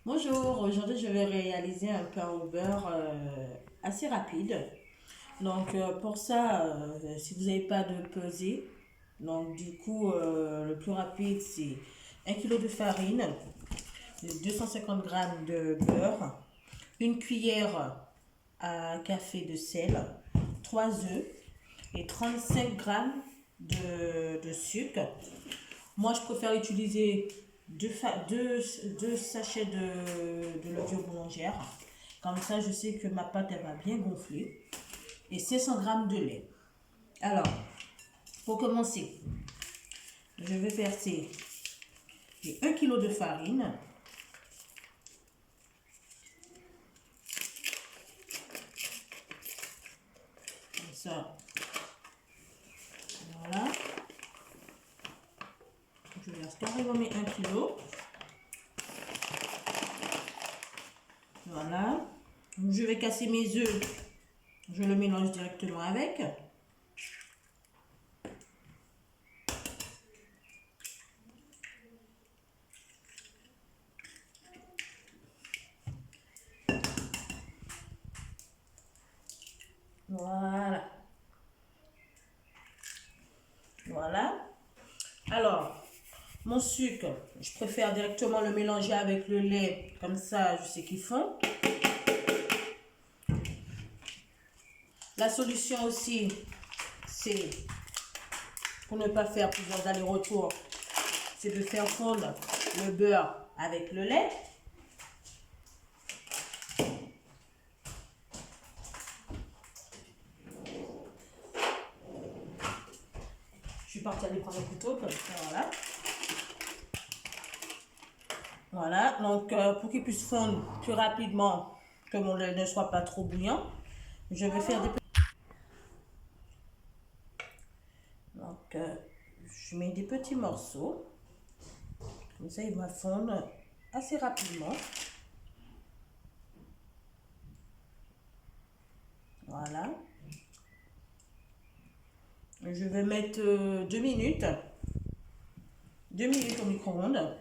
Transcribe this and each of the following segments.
Bonjour, aujourd'hui je vais réaliser un pain au beurre assez rapide. Pour ça, si vous n'avez pas de pesée, le plus rapide c'est 1 kg de farine, 250 grammes de beurre, une cuillère à café de sel, 3 œufs et 35 grammes de sucre. Moi, je préfère utiliser deux sachets de levure boulangère. Comme ça, je sais que ma pâte, elle va bien gonfler. Et 500 grammes de lait. Alors, pour commencer, je vais verser les 1 kg de farine. Comme ça, voilà. Je verse carrément mes 1 kg. Voilà. Je vais casser mes œufs. Je le mélange directement avec. Voilà. Voilà. Alors, mon sucre, je préfère directement le mélanger avec le lait. Comme ça, je sais qu'ils font. La solution aussi, c'est, pour ne pas faire plusieurs allers-retours, c'est de faire fondre le beurre avec le lait. Je suis partie aller prendre un couteau, comme ça, voilà. Voilà, pour qu'il puisse fondre plus rapidement, que mon lait ne soit pas trop bouillant, je vais faire des... Je mets des petits morceaux. Comme ça, il va fondre assez rapidement. Voilà. Je vais mettre 2 minutes. 2 minutes au micro-ondes.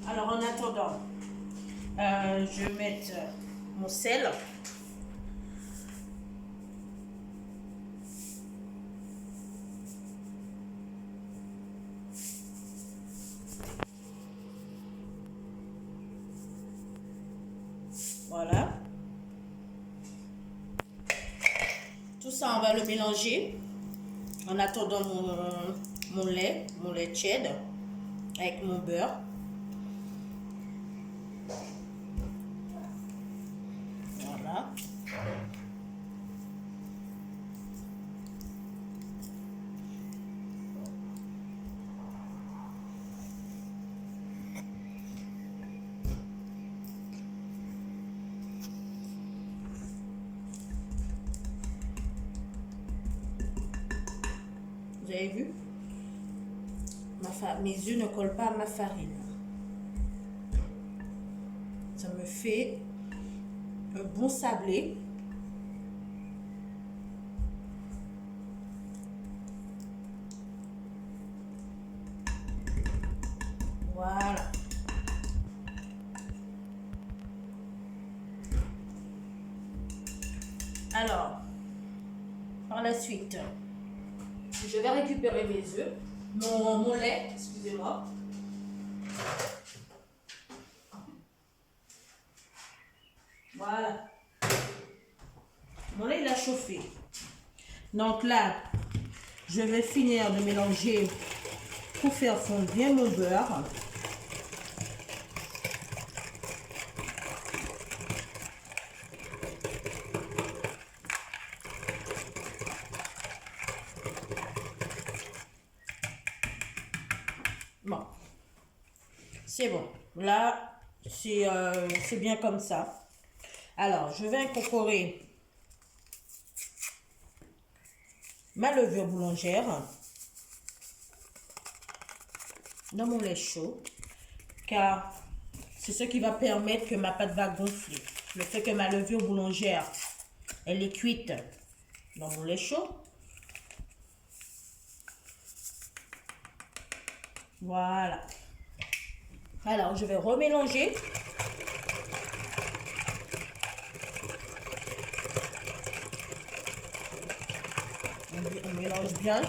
Alors en attendant, je vais mettre mon sel. Voilà. Tout ça, on va le mélanger en attendant mon lait tiède avec mon beurre. Voilà. Vous avez vu? Mes œufs ne collent pas à ma farine. Ça me fait un bon sablé. Voilà. Alors, par la suite, je vais récupérer mes œufs, mon lait, excusez-moi. Voilà. Mon lait, il a chauffé. Donc là, je vais finir de mélanger pour faire fondre bien mon beurre. Bon, c'est bon. Là, c'est bien comme ça. Alors, je vais incorporer ma levure boulangère dans mon lait chaud, car C'est ce qui va permettre que ma pâte va gonfler. Le fait que ma levure boulangère, elle est cuite dans mon lait chaud. Voilà. Alors, je vais remélanger. On mélange bien.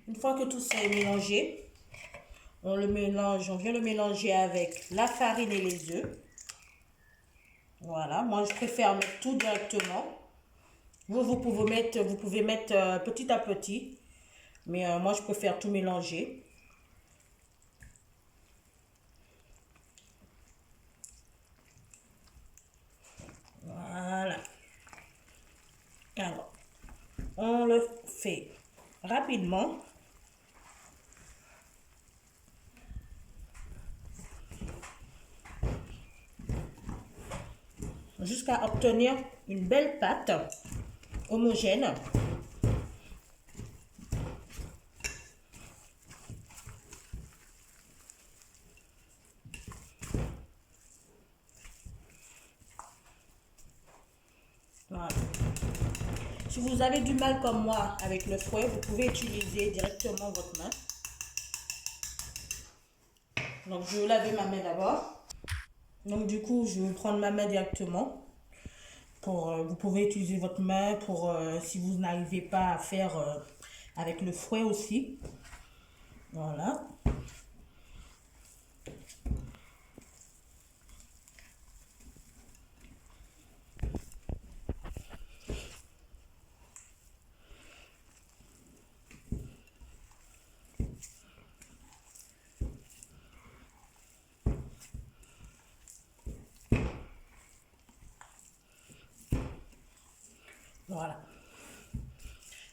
Une fois que tout ça est mélangé, on le mélange, on vient le mélanger avec la farine et les œufs. Voilà, moi je préfère mettre tout directement. Vous pouvez mettre petit à petit, mais moi je préfère tout mélanger. Voilà. Alors, on le fait rapidement. Jusqu'à obtenir une belle pâte homogène. Voilà. Si vous avez du mal comme moi avec le fouet, vous pouvez utiliser directement votre main. Donc je vais laver ma main d'abord. Donc du coup, je vais prendre ma main directement. Vous pouvez utiliser votre main pour si vous n'arrivez pas à faire avec le fouet aussi. Voilà. Voilà.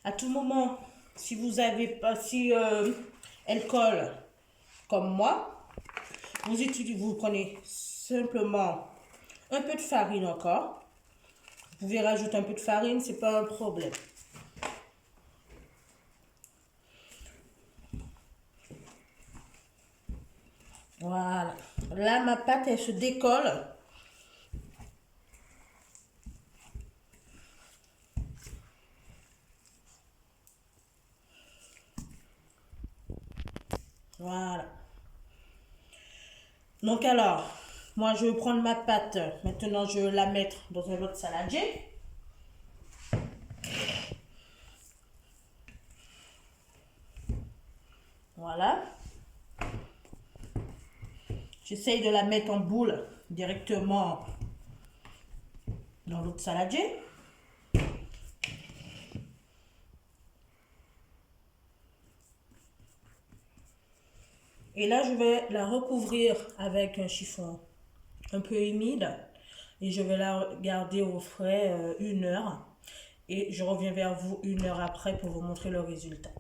À tout moment, si vous avez pas, si elle colle comme moi, vous prenez simplement un peu de farine encore. Vous pouvez rajouter un peu de farine, c'est pas un problème. Voilà. Là, ma pâte, elle se décolle. Voilà. Donc alors, moi je vais prendre ma pâte. Maintenant, je vais la mettre dans un autre saladier. Voilà. J'essaye de la mettre en boule directement dans l'autre saladier. Et là, je vais la recouvrir avec un chiffon un peu humide. Et je vais la garder au frais 1 heure. Et je reviens vers vous 1 heure après pour vous montrer le résultat.